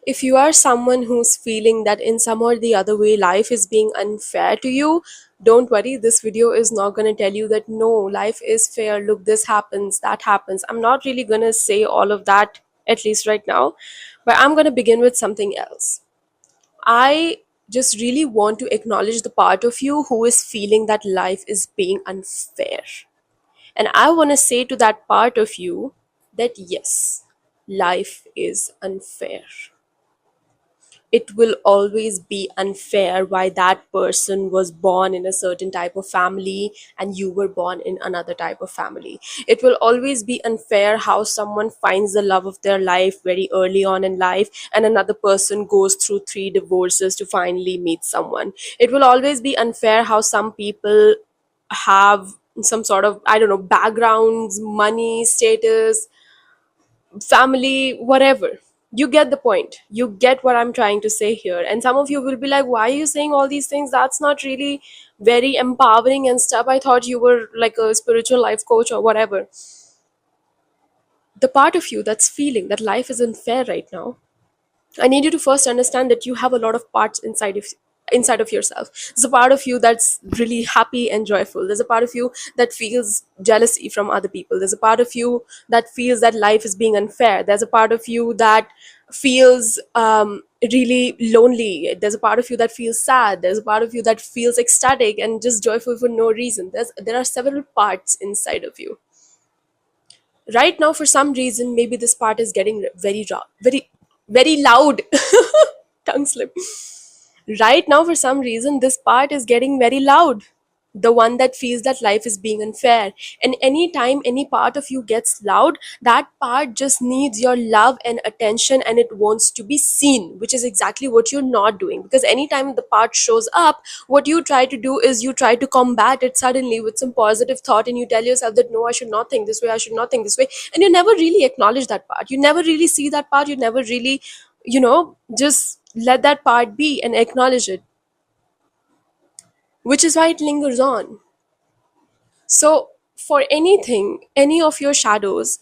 If you are someone who's feeling that in some or the other way life is being unfair to you, don't worry. This video is not going to tell you that no, life is fair. Look, this happens, that happens. I'm not really going to say all of that, at least right now. But I'm going to begin with something else. I just really want to acknowledge the part of you who is feeling that life is being unfair. And I want to say to that part of you that yes, life is unfair. It will always be unfair why that person was born in a certain type of family and you were born in another type of family. It will always be unfair how someone finds the love of their life very early on in life and another person goes through three divorces to finally meet someone. It will always be unfair how some people have some sort of, I don't know, backgrounds, money, status, family, whatever. You get the point. You get what I'm trying to say here. And some of you will be like, why are you saying all these things? That's not really very empowering and stuff. I thought you were like a spiritual life coach or whatever. The part of you that's feeling that life is unfair right now, I need you to first understand that you have a lot of parts inside of yourself. There's a part of you that's really happy and joyful. There's a part of you that feels jealousy from other people. There's a part of you that feels that life is being unfair. There's a part of you that feels really lonely. There's a part of you that feels sad. There's a part of you that feels ecstatic and just joyful for no reason. There are several parts inside of you right now. For some reason, maybe this part is getting very loud. Tongue slip. Right now, for some reason, this part is getting very loud. The one that feels that life is being unfair. And anytime any part of you gets loud, that part just needs your love and attention and it wants to be seen, which is exactly what you're not doing. Because anytime the part shows up, what you try to do is you try to combat it suddenly with some positive thought and you tell yourself that no, I should not think this way, I should not think this way. And you never really acknowledge that part. You never really see that part. You never really, just let that part be and acknowledge it, which is why it lingers on. So, for anything, any of your shadows,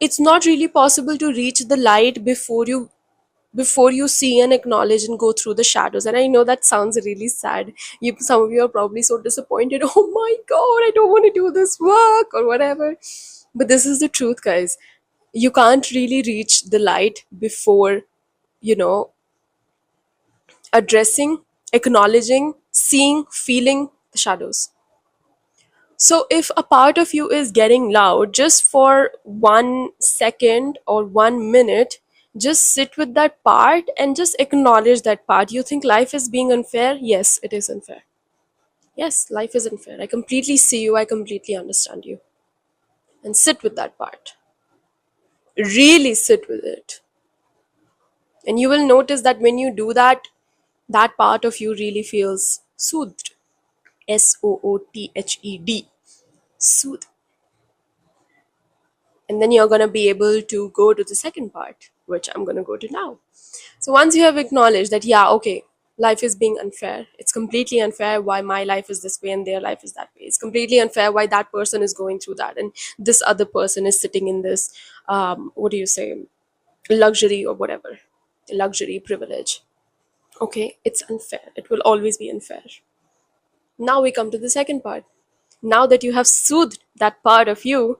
it's not really possible to reach the light before you see and acknowledge and go through the shadows. And I know that sounds really sad. Some of you are probably so disappointed. Oh my god, I don't want to do this work or whatever. But this is the truth, guys. You can't really reach the light before, you know, addressing, acknowledging, seeing, feeling the shadows. So, if a part of you is getting loud just for 1 second or 1 minute, just sit with that part and just acknowledge that part. You think life is being unfair? Yes, it is unfair. Yes, life is unfair. I completely see you, I completely understand you. And sit with that part. Really sit with it. And you will notice that when you do that, that part of you really feels soothed. SOOTHED. Soothed. And then you're going to be able to go to the second part, which I'm going to go to now. So once you have acknowledged that, yeah, okay, life is being unfair, it's completely unfair why my life is this way and their life is that way. It's completely unfair why that person is going through that and this other person is sitting in this, what do you say, luxury or whatever, luxury privilege. Okay, it's unfair. It will always be unfair. Now we come to the second part. Now that you have soothed that part of you,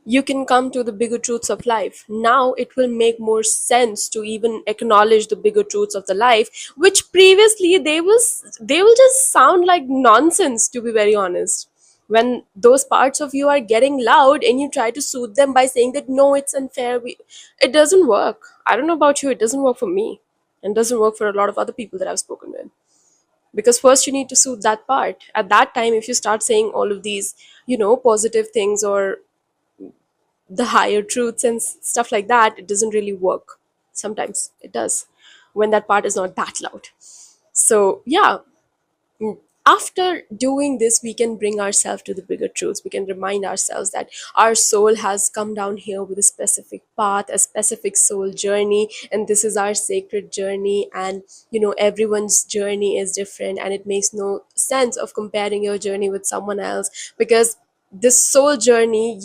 you can come to the bigger truths of life. Now it will make more sense to even acknowledge the bigger truths of the life, which previously they will just sound like nonsense, to be very honest. When those parts of you are getting loud and you try to soothe them by saying that no, it's unfair, it doesn't work. I don't know about you, it doesn't work for me, and doesn't work for a lot of other people that I've spoken with. Because first you need to soothe that part. At that time, if you start saying all of these, positive things or the higher truths and stuff like that, it doesn't really work. Sometimes it does when that part is not that loud. So, yeah, after doing this, we can bring ourselves to the bigger truths. We can remind ourselves that our soul has come down here with a specific path, a specific soul journey, and this is our sacred journey. And everyone's journey is different, and it makes no sense of comparing your journey with someone else, because this soul journey,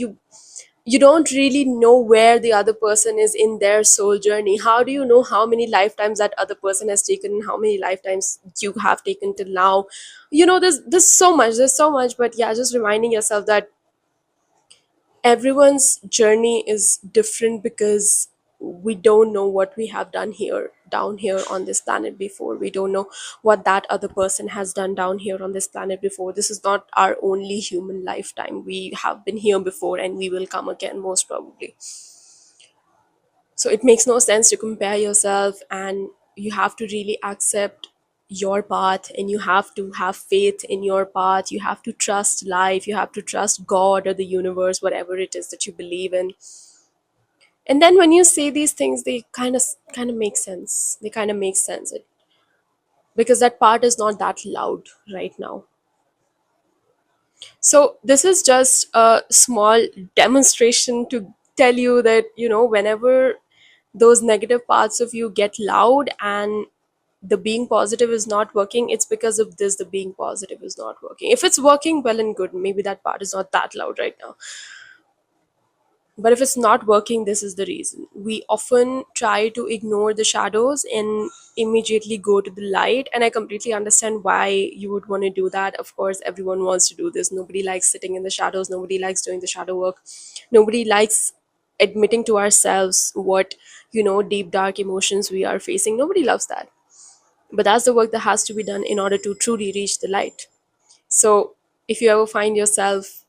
you don't really know where the other person is in their soul journey. How do you know how many lifetimes that other person has taken and how many lifetimes you have taken till now? There's so much, but yeah, just reminding yourself that everyone's journey is different, because we don't know what we have done here down here on this planet before. We don't know what that other person has done down here on this planet before. This is not our only human lifetime. We have been here before and we will come again, most probably. So it makes no sense to compare yourself, and you have to really accept your path, and you have to have faith in your path. You have to trust life, you have to trust God or the universe, whatever it is that you believe in. And then when you say these things, they kind of make sense. They kind of make sense, because that part is not that loud right now. So this is just a small demonstration to tell you that, whenever those negative parts of you get loud and the being positive is not working, it's because of this. The being positive is not working. If it's working, well and good, maybe that part is not that loud right now. But if it's not working, this is the reason. We often try to ignore the shadows and immediately go to the light. And I completely understand why you would want to do that. Of course, everyone wants to do this. Nobody likes sitting in the shadows. Nobody likes doing the shadow work. Nobody likes admitting to ourselves what, deep, dark emotions we are facing. Nobody loves that. But that's the work that has to be done in order to truly reach the light. So if you ever find yourself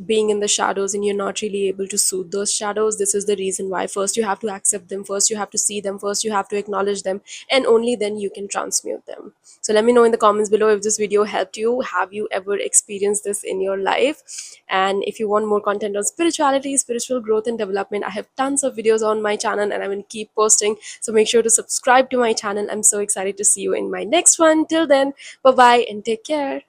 being in the shadows and you're not really able to soothe those shadows, this is the reason why. First you have to accept them, first you have to see them, first you have to acknowledge them, and only then you can transmute them. So let me know in the comments below if this video helped you. Have you ever experienced this in your life? And if you want more content on spirituality, spiritual growth and development, I have tons of videos on my channel and I will keep posting. So make sure to subscribe to my channel. I'm so excited to see you in my next one. Till then, bye bye and take care.